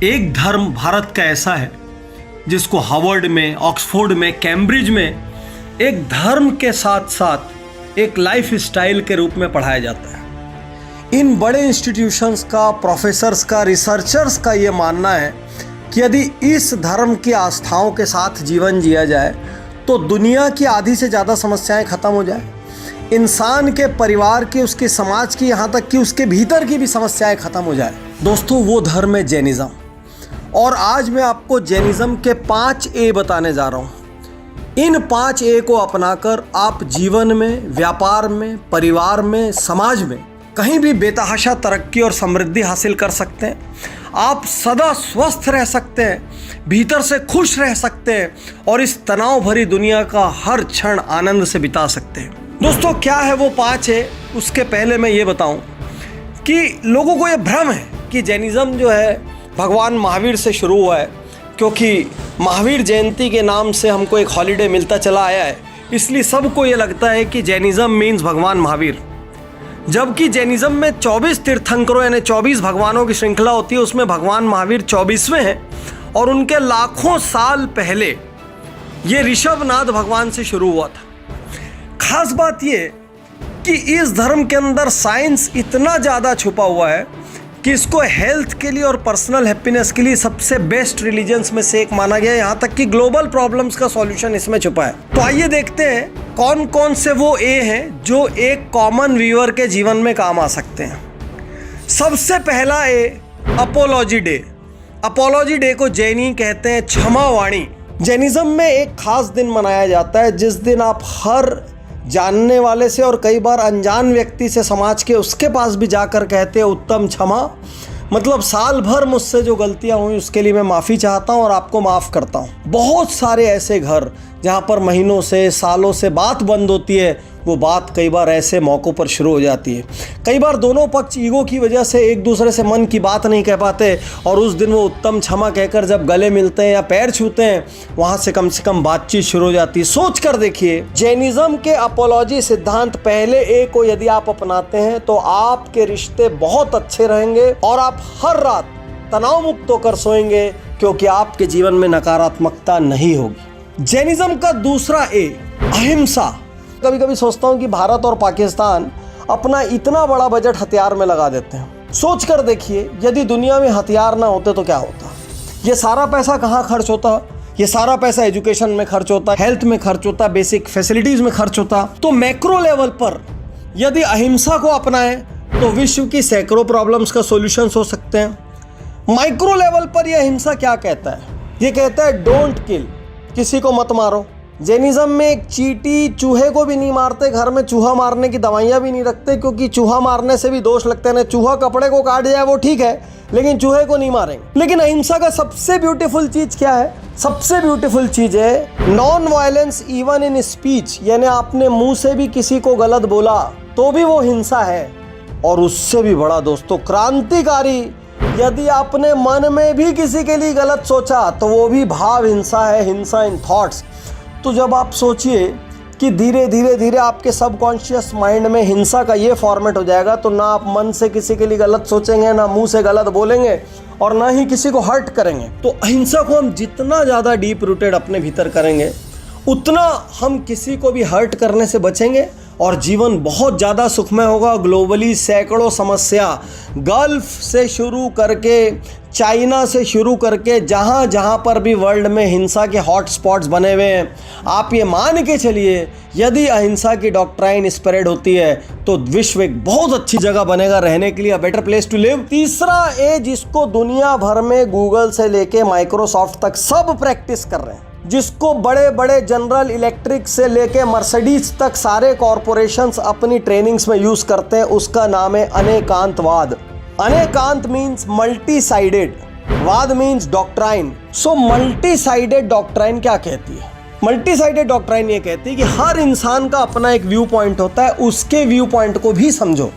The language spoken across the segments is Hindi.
एक धर्म भारत का ऐसा है जिसको हार्वर्ड में, ऑक्सफोर्ड में, कैम्ब्रिज में एक धर्म के साथ साथ एक लाइफ स्टाइल के रूप में पढ़ाया जाता है। इन बड़े इंस्टीट्यूशंस का, प्रोफेसर्स का, रिसर्चर्स का ये मानना है कि यदि इस धर्म की आस्थाओं के साथ जीवन जिया जाए तो दुनिया की आधी से ज़्यादा समस्याएं खत्म हो जाए, इंसान के परिवार की, उसके समाज की, यहाँ तक कि उसके भीतर की भी समस्याएं खत्म हो जाए। दोस्तों, वो धर्म है जैनिज़्म। और आज मैं आपको जैनिज़्म के 5 ए बताने जा रहा हूँ। इन 5 ए को अपनाकर आप जीवन में, व्यापार में, परिवार में, समाज में कहीं भी बेतहाशा तरक्की और समृद्धि हासिल कर सकते हैं। आप सदा स्वस्थ रह सकते हैं, भीतर से खुश रह सकते हैं और इस तनाव भरी दुनिया का हर क्षण आनंद से बिता सकते हैं। दोस्तों, क्या है वो 5 ए? उसके पहले मैं ये बताऊं कि लोगों को ये भ्रम है कि जैनिज़्म जो है भगवान महावीर से शुरू हुआ है, क्योंकि महावीर जयंती के नाम से हमको एक हॉलीडे मिलता चला आया है, इसलिए सबको ये लगता है कि जैनिज़्म मीन्स भगवान महावीर। जबकि जैनिज़्म में 24 तीर्थंकरों यानी 24 भगवानों की श्रृंखला होती है, उसमें भगवान महावीर 24वें हैं और उनके लाखों साल पहले ये ऋषभनाथ भगवान से शुरू हुआ था। खास बात ये कि इस धर्म के अंदर साइंस इतना ज़्यादा छुपा हुआ है कि इसको हेल्थ के लिए और पर्सनल हैप्पीनेस के लिए सबसे बेस्ट रिलीजन्स में से एक माना गया है। यहाँ तक कि ग्लोबल प्रॉब्लम्स का सॉल्यूशन इसमें छुपा है। तो आइए देखते हैं कौन कौन से वो ए हैं जो एक कॉमन व्यूअर के जीवन में काम आ सकते हैं। सबसे पहला ए, अपोलॉजी डे। अपोलॉजी डे को जैनी कहते हैं क्षमावाणी। जैनिज़्म में एक खास दिन मनाया जाता है जिस दिन आप हर जानने वाले से और कई बार अनजान व्यक्ति से समाज के उसके पास भी जाकर कहते हैं उत्तम क्षमा, मतलब साल भर मुझसे जो गलतियां हुई उसके लिए मैं माफ़ी चाहता हूं और आपको माफ़ करता हूं। बहुत सारे ऐसे घर जहां पर महीनों से, सालों से बात बंद होती है, वो बात कई बार ऐसे मौक़ों पर शुरू हो जाती है। कई बार दोनों पक्ष ईगो की वजह से एक दूसरे से मन की बात नहीं कह पाते और उस दिन वो उत्तम क्षमा कहकर जब गले मिलते हैं या पैर छूते हैं, वहाँ से कम बातचीत शुरू हो जाती है। सोच कर देखिए, जैनिज़्म के अपोलॉजी सिद्धांत पहले ए को यदि आप अपनाते हैं तो आपके रिश्ते बहुत अच्छे रहेंगे और आप हर रात तनाव मुक्त होकर सोएंगे, क्योंकि आपके जीवन में नकारात्मकता नहीं होगी। जैनिज़्म का दूसरा ए, अहिंसा। कभी कभी सोचता हूँ कि भारत और पाकिस्तान अपना इतना बड़ा बजट हथियार में लगा देते हैं। सोच कर देखिए, यदि दुनिया में हथियार ना होते तो क्या होता? ये सारा पैसा कहाँ खर्च होता? ये सारा पैसा एजुकेशन में खर्च होता, हेल्थ में खर्च होता, बेसिक फैसिलिटीज़ में खर्च होता। तो मैक्रो लेवल पर यदि अहिंसा को अपनाएं तो विश्व की सैकड़ों प्रॉब्लम्स का सोल्यूशंस हो सकते हैं। माइक्रो लेवल पर यह अहिंसा क्या कहता है? ये कहता है डोंट किल, किसी को मत मारो। जैनिज़्म में एक चींटी चूहे को भी नहीं मारते, घर में चूहा मारने की दवाइयाँ भी नहीं रखते, क्योंकि चूहा मारने से भी दोष लगते हैं। चूहा कपड़े को काट जाए वो ठीक है, लेकिन चूहे को नहीं मारेंगे। लेकिन अहिंसा का सबसे ब्यूटीफुल चीज़ क्या है? सबसे ब्यूटीफुल चीज़ है non violence even in speech, यानी आपने मुंह से भी किसी को गलत बोला तो भी वो हिंसा है। और उससे भी बड़ा दोस्तों, क्रांतिकारी, यदि आपने मन में भी किसी के लिए गलत सोचा तो वो भी भाव हिंसा है, हिंसा इन थॉट्स। तो जब आप सोचिए कि धीरे धीरे आपके सबकॉन्शियस माइंड में हिंसा का ये फॉर्मेट हो जाएगा, तो ना आप मन से किसी के लिए गलत सोचेंगे, ना मुंह से गलत बोलेंगे और ना ही किसी को हर्ट करेंगे। तो अहिंसा को हम जितना ज़्यादा डीप रूटेड अपने भीतर करेंगे, उतना हम किसी को भी हर्ट करने से बचेंगे और जीवन बहुत ज़्यादा सुखमय होगा। ग्लोबली सैकड़ों समस्या, गल्फ से शुरू करके, चाइना से शुरू करके, जहाँ पर भी वर्ल्ड में हिंसा के हॉट स्पॉट्स बने हुए हैं, आप ये मान के चलिए यदि अहिंसा की डॉक्ट्राइन स्प्रेड होती है तो विश्व एक बहुत अच्छी जगह बनेगा रहने के लिए, a better place to live. तीसरा ए, जिसको दुनिया भर में गूगल से लेके माइक्रोसॉफ्ट तक सब प्रैक्टिस कर रहे हैं, जिसको बड़े बड़े जनरल इलेक्ट्रिक से लेके मर्सिडीज तक सारे कॉरपोरेशंस अपनी ट्रेनिंग्स में यूज करते हैं, उसका नाम है अनेकांतवाद। अनेकांत मीन्स मल्टी साइडेड, वाद means doctrine. So multi sided doctrine क्या कहती है? मल्टी साइडेड डॉक्ट्राइन ये कहती है कि हर इंसान का अपना एक व्यू पॉइंट होता है, उसके व्यू पॉइंट को भी समझो।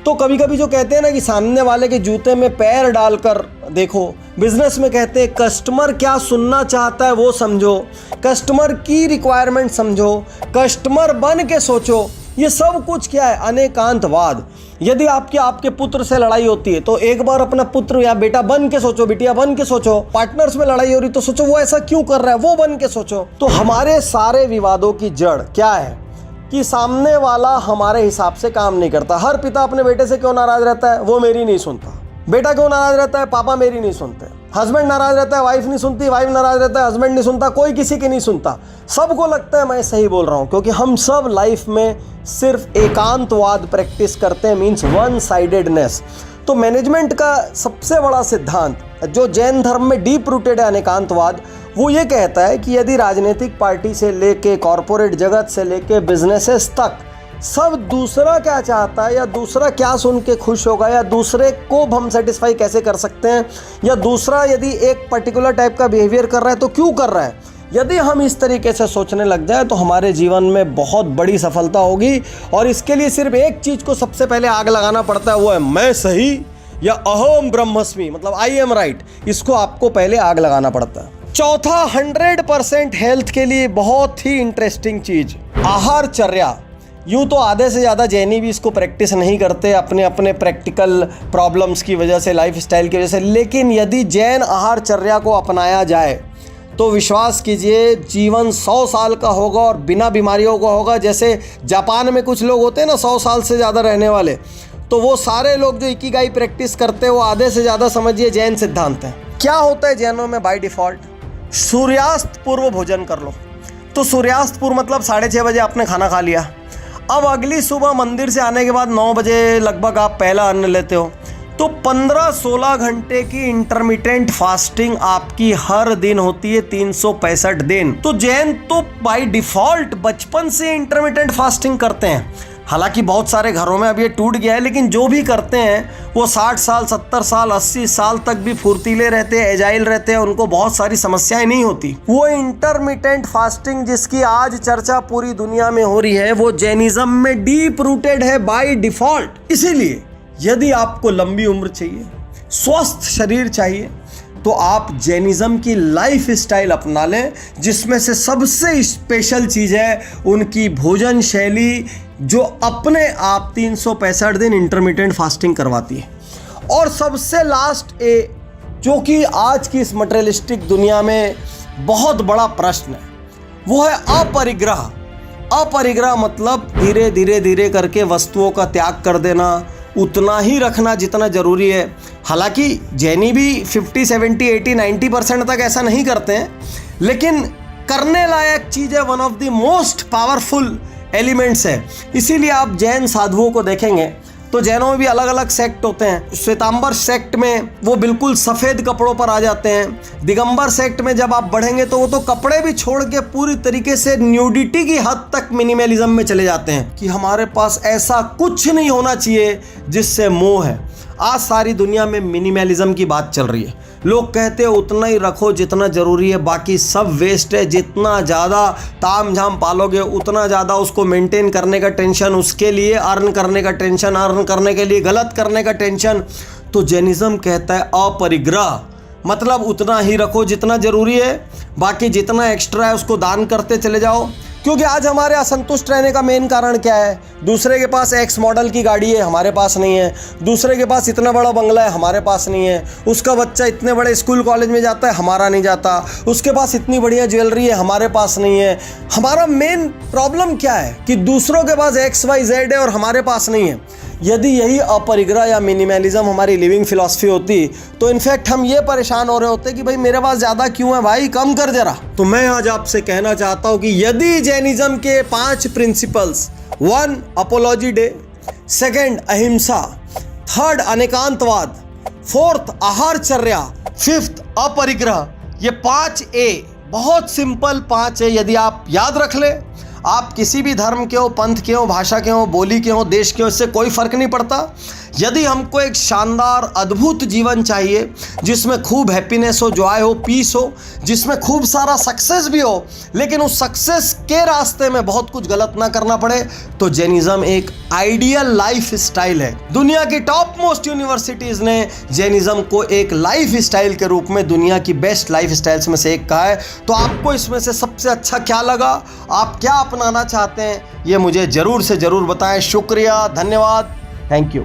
तो कभी कभी जो कहते हैं ना कि सामने वाले के जूते में पैर डालकर देखो, बिजनेस में कहते हैं कस्टमर क्या सुनना चाहता है वो समझो, कस्टमर की रिक्वायरमेंट समझो, कस्टमर बन के सोचो। ये सब कुछ क्या है? अनेकांतवाद। यदि आपके पुत्र से लड़ाई होती है तो एक बार अपना पुत्र या बेटा बन के सोचो, बिटिया बन के सोचो। पार्टनर्स में लड़ाई हो रही तो सोचो वो ऐसा क्यों कर रहा है, वो बन के सोचो। तो हमारे सारे विवादों की जड़ क्या है कि सामने वाला हमारे हिसाब से काम नहीं करता। हर पिता अपने बेटे से क्यों नाराज रहता है? वो मेरी नहीं सुनता। बेटा क्यों नाराज रहता है? पापा मेरी नहीं सुनते। हस्बैंड नाराज रहता है, वाइफ नहीं सुनती। वाइफ नाराज रहता है, हस्बैंड नहीं सुनता। कोई किसी की नहीं सुनता। सबको लगता है मैं सही बोल रहा हूं, क्योंकि हम सब लाइफ में सिर्फ एकांतवाद प्रैक्टिस करते हैं, मीन्स वन साइडेडनेस। तो मैनेजमेंट का सबसे बड़ा सिद्धांत जो जैन धर्म में डीप रूटेड है, अनेकांतवाद, वो ये कहता है कि यदि राजनीतिक पार्टी से लेके कॉरपोरेट जगत से लेके बिजनेसेस तक सब दूसरा क्या चाहता है या दूसरा क्या सुन के खुश होगा या दूसरे को हम सेटिस्फाई कैसे कर सकते हैं या दूसरा यदि एक पर्टिकुलर टाइप का बिहेवियर कर रहा है तो क्यों कर रहा है, यदि हम इस तरीके से सोचने लग जाए तो हमारे जीवन में बहुत बड़ी सफलता होगी। और इसके लिए सिर्फ एक चीज़ को सबसे पहले आग लगाना पड़ता है, वो है मैं सही या अहम ब्रह्मस्मि, मतलब आई एम राइट। इसको आपको पहले आग लगाना पड़ता है। चौथा, 100% हेल्थ के लिए बहुत ही इंटरेस्टिंग चीज़, आहारचर्या। यूँ तो आधे से ज़्यादा जैनी भी इसको प्रैक्टिस नहीं करते अपने अपने प्रैक्टिकल प्रॉब्लम्स की वजह से, लाइफ स्टाइल की वजह से। लेकिन यदि जैन आहारचर्या को अपनाया जाए तो विश्वास कीजिए जीवन 100 साल का होगा और बिना बीमारियों का होगा। जैसे जापान में कुछ लोग होते हैं ना 100 साल से ज़्यादा रहने वाले, तो वो सारे लोग जो इकिगाई प्रैक्टिस करते हैं वो आधे से ज़्यादा समझिए जैन सिद्धांत है। क्या होता है जैनों में बाय डिफ़ॉल्ट? सूर्यास्त पूर्व भोजन कर लो। तो सूर्यास्त पूर्व मतलब 6:30 बजे आपने खाना खा लिया। अब अगली सुबह मंदिर से आने के बाद 9 बजे लगभग आप पहला अन्न लेते हो, तो 15-16 घंटे की इंटरमिटेंट फास्टिंग आपकी हर दिन होती है, 365 दिन। तो जैन तो बाय डिफॉल्ट बचपन से इंटरमिटेंट फास्टिंग करते हैं। हालांकि बहुत सारे घरों में अब ये टूट गया है, लेकिन जो भी करते हैं वो 60 साल, 70 साल, 80 साल तक भी फुर्तीले रहते हैं, एजाइल रहते हैं, उनको बहुत सारी समस्याएं नहीं होती। वो इंटरमिटेंट फास्टिंग जिसकी आज चर्चा पूरी दुनिया में हो रही है, वो जैनिज्म में डीप रूटेड है बाय डिफॉल्ट। इसीलिए यदि आपको लंबी उम्र चाहिए, स्वस्थ शरीर चाहिए, तो आप जैनिज्म की लाइफ स्टाइल अपना लें, जिसमें से सबसे स्पेशल चीज़ है उनकी भोजन शैली, जो अपने आप 365 दिन इंटरमिटेंट फास्टिंग करवाती है। और सबसे लास्ट जो कि आज की इस मटेरियलिस्टिक दुनिया में बहुत बड़ा प्रश्न है, वो है अपरिग्रह। अपरिग्रह मतलब धीरे धीरे धीरे करके वस्तुओं का त्याग कर देना, उतना ही रखना जितना ज़रूरी है। हालांकि जैनी भी 50, 70, 80, 90% तक ऐसा नहीं करते हैं, लेकिन करने लायक चीज़ है, one of the most powerful elements है। इसीलिए आप जैन साधुओं को देखेंगे तो जैनों में भी अलग अलग सेक्ट होते हैं। श्वेतांबर सेक्ट में वो बिल्कुल सफ़ेद कपड़ों पर आ जाते हैं। दिगंबर सेक्ट में जब आप बढ़ेंगे तो वो तो कपड़े भी छोड़ के पूरी तरीके से न्यूडिटी की हद तक मिनिमलिज्म में चले जाते हैं कि हमारे पास ऐसा कुछ नहीं होना चाहिए जिससे मोह है। आज सारी दुनिया में मिनिमलिज्म की बात चल रही है। लोग कहते हैं उतना ही रखो जितना ज़रूरी है, बाकी सब वेस्ट है। जितना ज़्यादा ताम झाम पालोगे उतना ज़्यादा उसको मेंटेन करने का टेंशन, उसके लिए अर्न करने का टेंशन, अर्न करने के लिए गलत करने का टेंशन। तो जैनिज्म कहता है अपरिग्रह, मतलब उतना ही रखो जितना ज़रूरी है, बाकी जितना एक्स्ट्रा है उसको दान करते चले जाओ। क्योंकि आज हमारे असंतुष्ट रहने का मेन कारण क्या है? दूसरे के पास एक्स मॉडल की गाड़ी है, हमारे पास नहीं है। दूसरे के पास इतना बड़ा बंगला है, हमारे पास नहीं है। उसका बच्चा इतने बड़े स्कूल कॉलेज में जाता है, हमारा नहीं जाता। उसके पास इतनी बढ़िया ज्वेलरी है, हमारे पास नहीं है। हमारा मेन प्रॉब्लम क्या है कि दूसरों के पास XYZ है और हमारे पास नहीं है। यदि यही अपरिग्रह या मिनिमलिज्म हमारी लिविंग फिलॉसफी होती तो इनफैक्ट हम ये परेशान हो रहे होते कि भाई मेरे पास ज़्यादा क्यों है भाई, कम कर जरा। तो मैं आज आपसे कहना चाहता हूँ कि यदि जैनिज्म के 5 प्रिंसिपल्स, 1 अपोलॉजी डे, 2 अहिंसा, 3 अनेकांतवाद, 4 आहारचर्या, 5 अपरिग्रह, ये 5A बहुत सिंपल 5 है। यदि आप याद रख ले, आप किसी भी धर्म के हो, पंथ के हो, भाषा के हो, बोली के हो, देश के हो, इससे कोई फर्क नहीं पड़ता। यदि हमको एक शानदार अद्भुत जीवन चाहिए जिसमें खूब हैप्पीनेस हो, जॉय हो, पीस हो, जिसमें खूब सारा सक्सेस भी हो, लेकिन उस सक्सेस के रास्ते में बहुत कुछ गलत ना करना पड़े, तो जैनिज्म एक आइडियल लाइफ स्टाइल है। दुनिया की टॉप मोस्ट यूनिवर्सिटीज़ ने जैनिज़्म को एक लाइफ स्टाइल के रूप में दुनिया की बेस्ट लाइफ स्टाइल्स में से एक कहा है। तो आपको इसमें से सबसे अच्छा क्या लगा, आप क्या अपनाना चाहते हैं, ये मुझे ज़रूर से ज़रूर बताएं। शुक्रिया, धन्यवाद, थैंक यू।